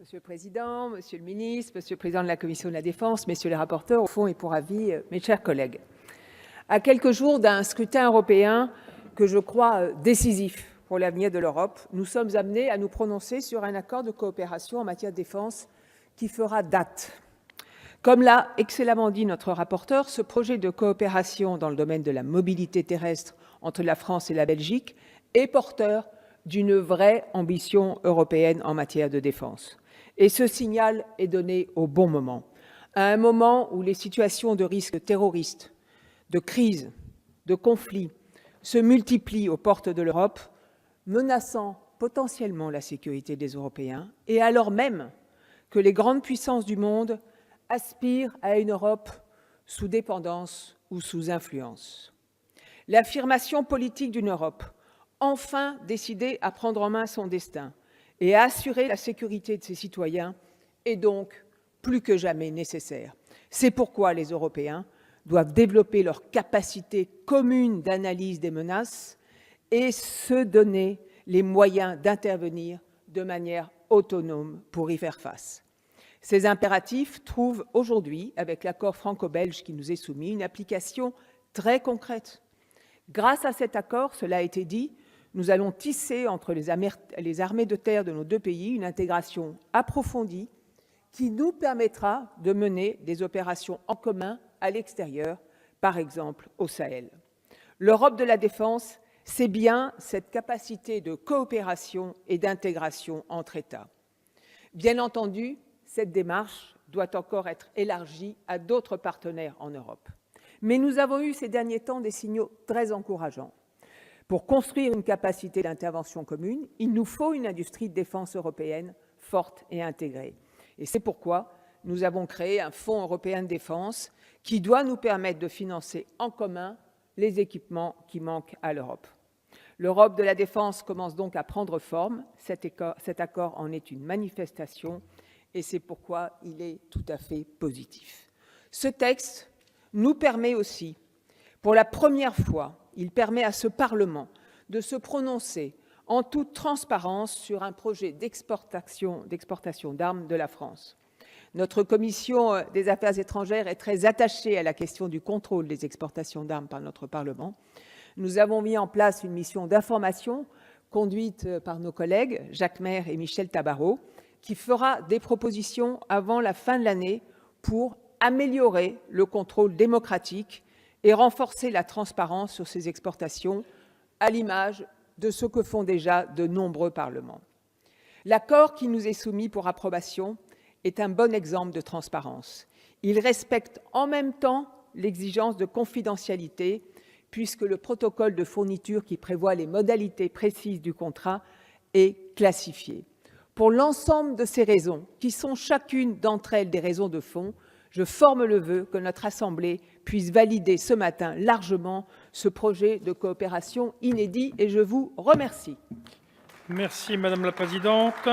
Monsieur le Président, Monsieur le Ministre, Monsieur le Président de la Commission de la Défense, Messieurs les rapporteurs au fond et pour avis, mes chers collègues. À quelques jours d'un scrutin européen que je crois décisif pour l'avenir de l'Europe, nous sommes amenés à nous prononcer sur un accord de coopération en matière de défense qui fera date. Comme l'a excellemment dit notre rapporteur, ce projet de coopération dans le domaine de la mobilité terrestre entre la France et la Belgique est porteur d'une vraie ambition européenne en matière de défense. Et ce signal est donné au bon moment, à un moment où les situations de risque terroriste, de crise, de conflit se multiplient aux portes de l'Europe, menaçant potentiellement la sécurité des Européens, et alors même que les grandes puissances du monde aspirent à une Europe sous dépendance ou sous influence. L'affirmation politique d'une Europe enfin décidée à prendre en main son destin et à assurer la sécurité de ses citoyens est donc plus que jamais nécessaire. C'est pourquoi les Européens doivent développer leur capacité commune d'analyse des menaces et se donner les moyens d'intervenir de manière autonome pour y faire face. Ces impératifs trouvent aujourd'hui, avec l'accord franco-belge qui nous est soumis, une application très concrète. Grâce à cet accord, cela a été dit, nous allons tisser entre les armées de terre de nos deux pays une intégration approfondie qui nous permettra de mener des opérations en commun à l'extérieur, par exemple au Sahel. L'Europe de la défense, c'est bien cette capacité de coopération et d'intégration entre États. Bien entendu, cette démarche doit encore être élargie à d'autres partenaires en Europe. Mais nous avons eu ces derniers temps des signaux très encourageants. Pour construire une capacité d'intervention commune, il nous faut une industrie de défense européenne forte et intégrée. Et c'est pourquoi nous avons créé un Fonds européen de défense qui doit nous permettre de financer en commun les équipements qui manquent à l'Europe. L'Europe de la défense commence donc à prendre forme. Cet accord en est une manifestation et c'est pourquoi il est tout à fait positif. Ce texte nous permet aussi, pour la première fois, il permet à ce Parlement de se prononcer en toute transparence sur un projet d'exportation d'armes de la France. Notre commission des Affaires étrangères est très attachée à la question du contrôle des exportations d'armes par notre Parlement. Nous avons mis en place une mission d'information conduite par nos collègues Jacques Maire et Michèle Tabarot, qui fera des propositions avant la fin de l'année pour améliorer le contrôle démocratique et renforcer la transparence sur ces exportations, à l'image de ce que font déjà de nombreux parlements. L'accord qui nous est soumis pour approbation est un bon exemple de transparence. Il respecte en même temps l'exigence de confidentialité, puisque le protocole de fourniture qui prévoit les modalités précises du contrat est classifié. Pour l'ensemble de ces raisons, qui sont chacune d'entre elles des raisons de fond, je forme le vœu que notre Assemblée puisse valider ce matin largement ce projet de coopération inédit et je vous remercie. Merci Madame la Présidente.